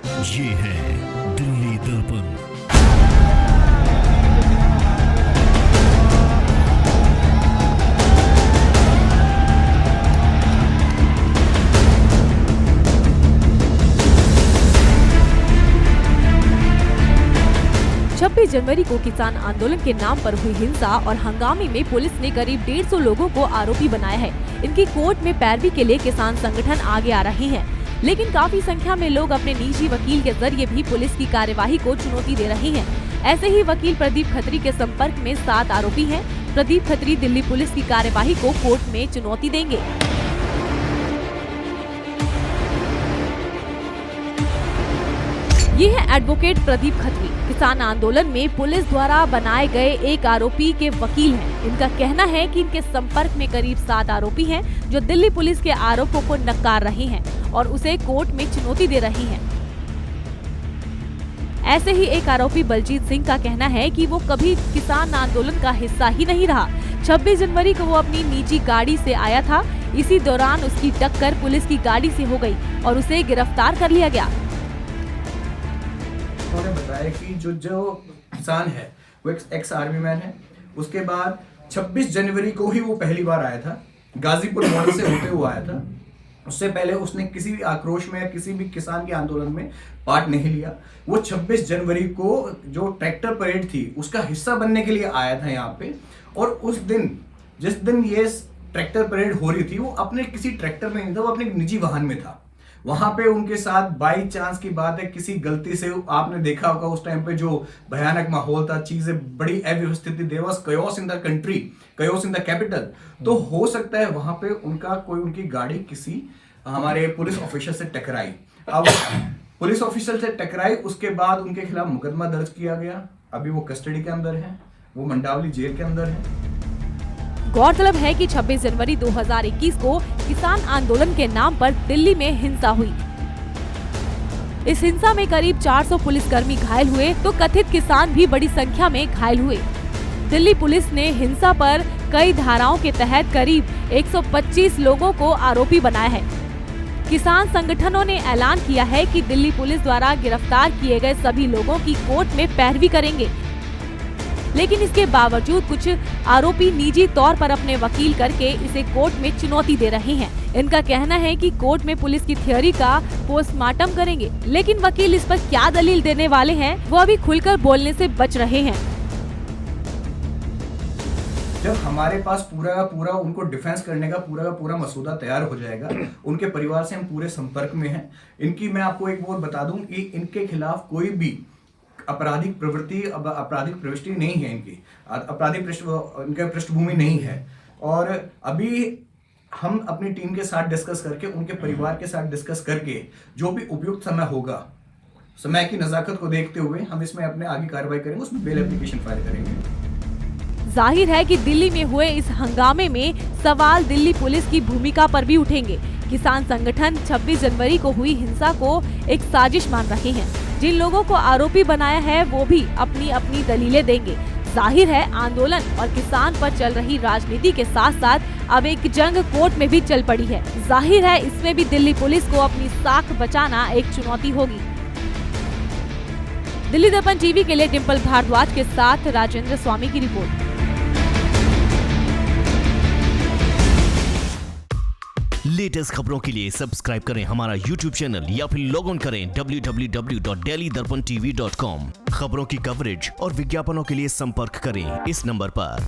ये है दिल्ली दर्पण। 26 जनवरी को किसान आंदोलन के नाम पर हुई हिंसा और हंगामे में पुलिस ने करीब 150 लोगों को आरोपी बनाया है। इनकी कोर्ट में पैरवी के लिए किसान संगठन आगे आ रहे हैं, लेकिन काफी संख्या में लोग अपने निजी वकील के जरिए भी पुलिस की कार्यवाही को चुनौती दे रहे हैं। ऐसे ही वकील प्रदीप खत्री के संपर्क में 7 आरोपी हैं। प्रदीप खत्री दिल्ली पुलिस की कार्यवाही को कोर्ट में चुनौती देंगे। ये है एडवोकेट प्रदीप खत्री, किसान आंदोलन में पुलिस द्वारा बनाए गए एक आरोपी के वकील हैं। इनका कहना है कि इनके संपर्क में करीब 7 आरोपी हैं जो दिल्ली पुलिस के आरोपों को नकार रहे हैं और उसे कोर्ट में चुनौती दे रहे हैं। ऐसे ही एक आरोपी बलजीत सिंह का कहना है कि वो कभी किसान आंदोलन का हिस्सा ही नहीं रहा। 26 जनवरी को वो अपनी निजी गाड़ी से आया था। इसी दौरान उसकी टक्कर पुलिस की गाड़ी से हो गई और उसे गिरफ्तार कर लिया गया। उन्होंने बताया कि जो किसान है वो एक्स आर्मी मैन है। उसके बाद 26 जनवरी को ही वो पहली बार आया था, गाजीपुर मॉडल से होते हुए आया था। उससे पहले उसने किसी भी आक्रोश में या किसी भी किसान के आंदोलन में पार्ट नहीं लिया। वो 26 जनवरी को जो ट्रैक्टर परेड थी उसका हिस्सा बनने के लिए आया था यहाँ पे। और उस दिन जिस दिन ये ट्रैक्टर परेड हो रही थी वो अपने किसी ट्रैक्टर में नहीं था, वो अपने निजी वाहन में था। वहां पे उनके साथ बाई चांस की बात है, किसी गलती से आपने देखा होगा उस टाइम पे जो भयानक माहौल था, चीजें बड़ी अव्यवस्थित थी, there was chaos in the country, chaos in the capital. तो हो सकता है वहां पे उनकी गाड़ी किसी हमारे पुलिस ऑफिसर से टकराई। अब पुलिस ऑफिसर से टकराई, उसके बाद उनके खिलाफ मुकदमा दर्ज किया गया। अभी वो कस्टडी के अंदर है, वो मंडावली जेल के अंदर है। गौरतलब है कि 26 जनवरी 2021 को किसान आंदोलन के नाम पर दिल्ली में हिंसा हुई। इस हिंसा में करीब 400 पुलिसकर्मी घायल हुए तो कथित किसान भी बड़ी संख्या में घायल हुए। दिल्ली पुलिस ने हिंसा पर कई धाराओं के तहत करीब 125 लोगों को आरोपी बनाया है। किसान संगठनों ने ऐलान किया है कि दिल्ली पुलिस द्वारा गिरफ्तार किए गए सभी लोगों की कोर्ट में पैरवी करेंगे, लेकिन इसके बावजूद कुछ आरोपी निजी तौर पर अपने वकील करके इसे कोर्ट में चुनौती दे रहे हैं। इनका कहना है कि कोर्ट में पुलिस की थ्योरी का पोस्टमार्टम करेंगे, लेकिन वकील इस पर क्या दलील देने वाले हैं वो अभी खुलकर बोलने से बच रहे हैं। जब हमारे पास पूरा उनको डिफेंस करने का पूरा मसूदा तैयार हो जाएगा, उनके परिवार से हम पूरे संपर्क में हैं। इनकी मैं आपको एक बात बता दूं कि इनके खिलाफ कोई भी आपराधिक प्रवृत्ति नहीं है, इनकी आपराधिक इनका पृष्ठभूमि नहीं है। और अभी हम अपनी टीम के साथ डिस्कस करके, उनके परिवार के साथ डिस्कस करके जो भी उपयुक्त समय होगा, समय की नजाकत को देखते हुए हम इसमें अपने आगे कार्रवाई करेंगे, उसमें बेल एप्लीकेशन फाइल करेंगे। जाहिर है कि दिल्ली में हुए इस हंगामे में सवाल दिल्ली पुलिस की भूमिका पर भी उठेंगे। किसान संगठन 26 जनवरी को हुई हिंसा को एक साजिश मान रहे हैं। जिन लोगों को आरोपी बनाया है वो भी अपनी अपनी दलीलें देंगे। जाहिर है आंदोलन और किसान पर चल रही राजनीति के साथ साथ अब एक जंग कोर्ट में भी चल पड़ी है। जाहिर है इसमें भी दिल्ली पुलिस को अपनी साख बचाना एक चुनौती होगी। दिल्ली दर्पण टीवी के लिए डिम्पल भारद्वाज के साथ राजेंद्र स्वामी की रिपोर्ट। लेटेस्ट खबरों के लिए सब्सक्राइब करें हमारा YouTube चैनल या फिर लॉग ऑन करें www.delhidarpantv.com। खबरों की कवरेज और विज्ञापनों के लिए संपर्क करें इस नंबर पर।